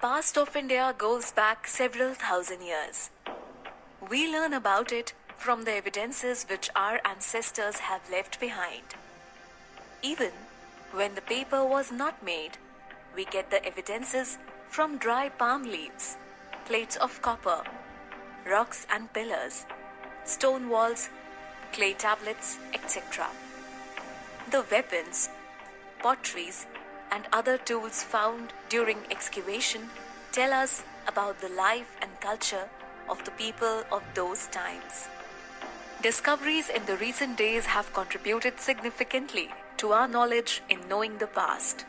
past of India goes back several thousand years. We learn about it from the evidences which our ancestors have left behind. Even when the paper was not made, we get the evidences from dry palm leaves, plates of copper, rocks and pillars, stone walls, clay tablets, etc. The weapons, potteries, and other tools found during excavation tell us about the life and culture of the people of those times. Discoveries in the recent days have contributed significantly to our knowledge in knowing the past.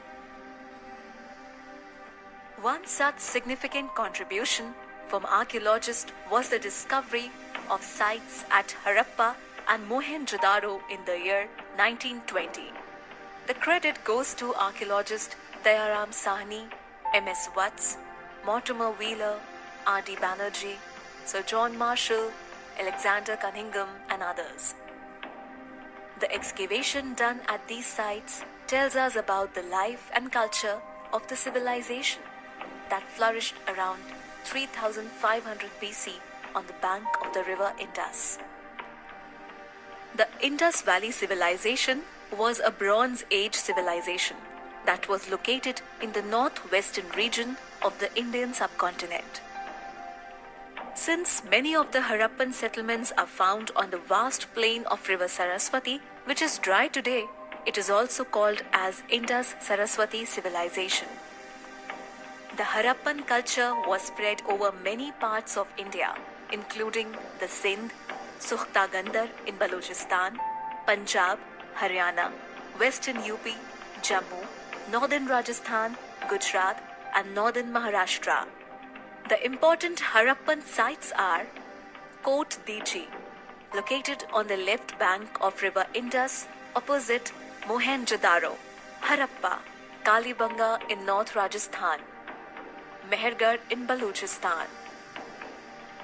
One such significant contribution from archaeologists was the discovery of sites at Harappa and Mohenjo-daro in the year 1920. The credit goes to archaeologist Dayaram Sahni, M.S. Watts, Mortimer Wheeler, R.D. Banerjee, Sir John Marshall, Alexander Cunningham, and others. The excavation done at these sites tells us about the life and culture of the civilization that flourished around 3500 BC on the bank of the river Indus. The Indus Valley civilization was a Bronze Age civilization that was located in the northwestern region of the Indian subcontinent. Since many of the Harappan settlements are found on the vast plain of river Saraswati, which is dry today, it is also called as Indus-Saraswati civilization. The Harappan culture was spread over many parts of India, including the Sindh, Sukhta Gandhar in Balochistan, Punjab, Haryana, Western UP, Jammu, Northern Rajasthan, Gujarat, and Northern Maharashtra. The important Harappan sites are Kot Diji, located on the left bank of river Indus opposite Mohenjo-daro, Harappa, Kalibanga in North Rajasthan, Mehergarh in Balochistan,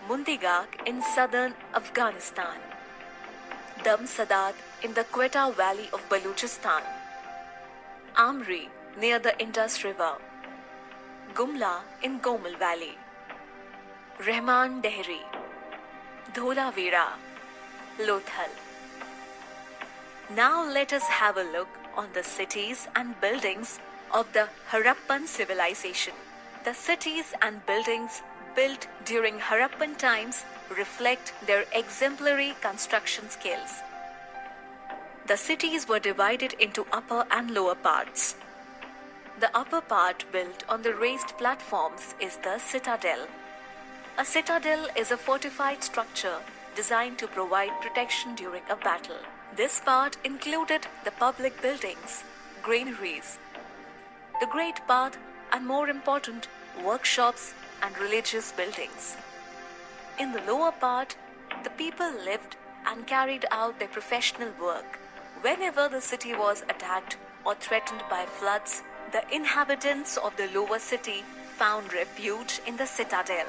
Mundigak in southern Afghanistan, Damsadad in the Quetta Valley of Balochistan, Amri near the Indus River, Gumla in Gomal Valley, Rahman Dehri, Dholavira, Lothal. Now let us have a look on the cities and buildings of the Harappan civilization. The cities and buildings built during Harappan times reflect their exemplary construction skills. The cities were divided into upper and lower parts. The upper part, built on the raised platforms, is the citadel. A citadel is a fortified structure designed to provide protection during a battle. This part included the public buildings, granaries, the great bath, and more important, workshops and religious buildings. In the lower part, the people lived and carried out their professional work. Whenever the city was attacked or threatened by floods, the inhabitants of the lower city found refuge in the citadel.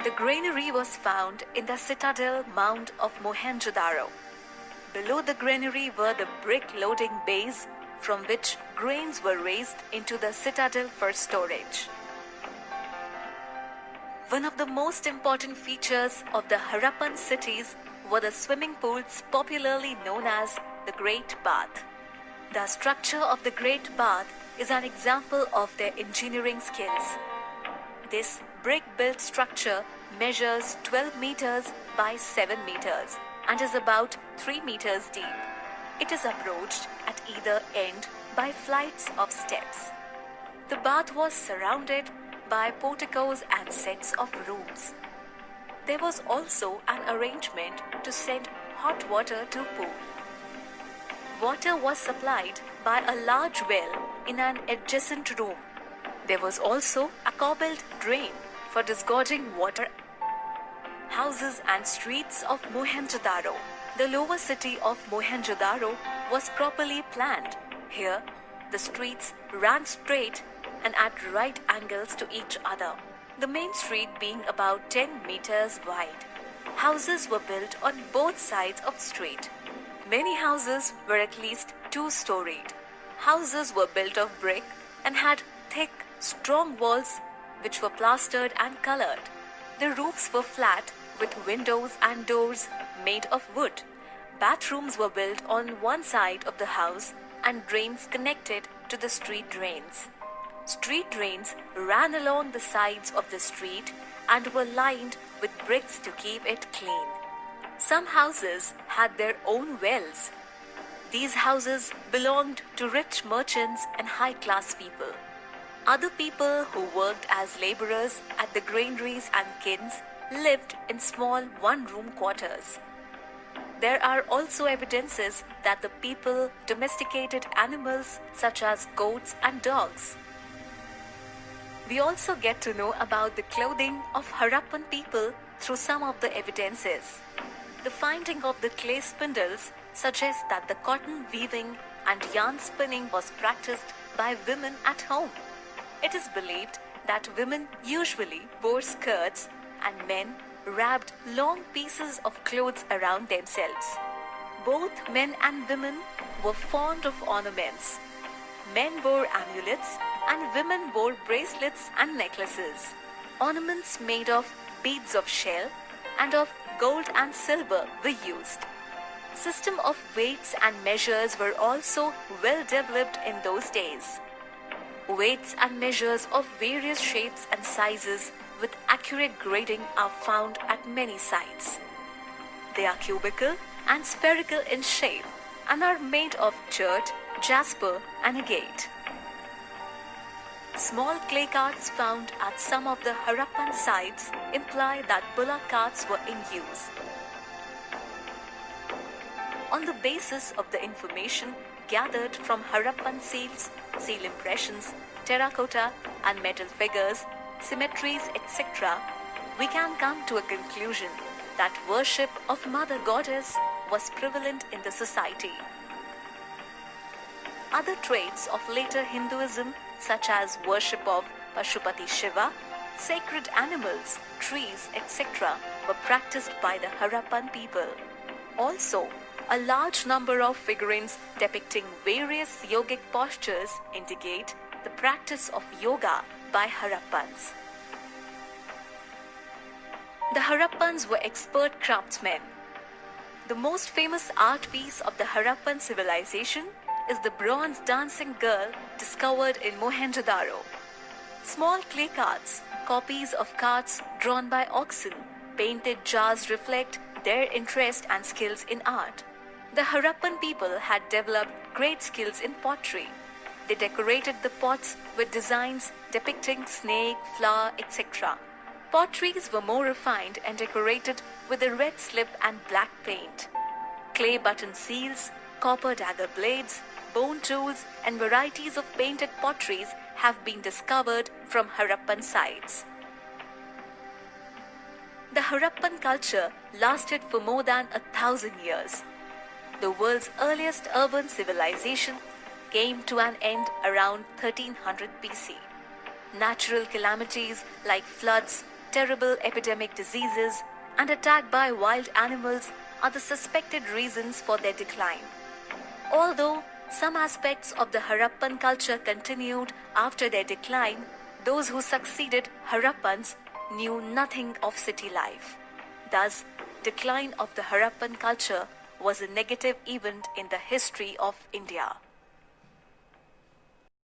The granary was found in the citadel mound of Mohenjo-daro. Below the granary were the brick loading bays from which grains were raised into the citadel for storage. One of the most important features of the Harappan cities were the swimming pools popularly known as the Great Bath. The structure of the Great Bath is an example of their engineering skills. This brick-built structure measures 12 meters by 7 meters and is about 3 meters deep. It is approached at either end by flights of steps. The bath was surrounded by porticos and sets of rooms. There was also an arrangement to send hot water to pool. Water was supplied by a large well in an adjacent room. There was also a cobbled drain for disgorging water. Houses and streets of Mohenjo-daro. The lower city of Mohenjo-daro was properly planned. Here, the streets ran straight and at right angles to each other, the main street being about 10 meters wide. Houses were built on both sides of street. Many houses were at least 2-storied. Houses were built of brick and had thick, strong walls which were plastered and colored. The roofs were flat with windows and doors made of wood. Bathrooms were built on one side of the house and drains connected to the street drains. Street drains ran along the sides of the street and were lined with bricks to keep it clean. Some houses had their own wells. These houses belonged to rich merchants and high-class people. Other people who worked as laborers at the granaries and kilns lived in small one-room quarters. There are also evidences that the people domesticated animals such as goats and dogs. We also get to know about the clothing of Harappan people through some of the evidences. The finding of the clay spindles suggests that the cotton weaving and yarn spinning was practiced by women at home. It is believed that women usually wore skirts and men wrapped long pieces of clothes around themselves. Both men and women were fond of ornaments. Men wore amulets and women wore bracelets and necklaces. Ornaments made of beads of shell and of gold and silver were used. System of weights and measures were also well developed in those days. Weights and measures of various shapes and sizes with accurate grading are found at many sites. They are cubical and spherical in shape and are made of chert, jasper and agate. Small clay carts found at some of the Harappan sites imply that bullock carts were in use. On the basis of the information gathered from Harappan seals, seal impressions, terracotta and metal figures, cemeteries, etc., we can come to a conclusion that worship of Mother Goddess was prevalent in the society. Other traits of later Hinduism, such as worship of Pashupati Shiva, sacred animals, trees, etc., were practiced by the Harappan people. Also, a large number of figurines depicting various yogic postures indicate the practice of yoga by Harappans. The Harappans were expert craftsmen. The most famous art piece of the Harappan civilization is the bronze dancing girl discovered in Mohenjo-daro. Small clay carts, copies of carts drawn by oxen, painted jars reflect their interest and skills in art. The Harappan people had developed great skills in pottery. They decorated the pots with designs depicting snake, flower, etc. Potteries were more refined and decorated with a red slip and black paint. Clay button seals, copper dagger blades, bone tools and varieties of painted potteries have been discovered from Harappan sites. The Harappan culture lasted for more than 1,000 years. The world's earliest urban civilization came to an end around 1300 BC. Natural calamities like floods, terrible epidemic diseases, and attack by wild animals are the suspected reasons for their decline. Although some aspects of the Harappan culture continued after their decline, those who succeeded Harappans knew nothing of city life. Thus, decline of the Harappan culture was a negative event in the history of India.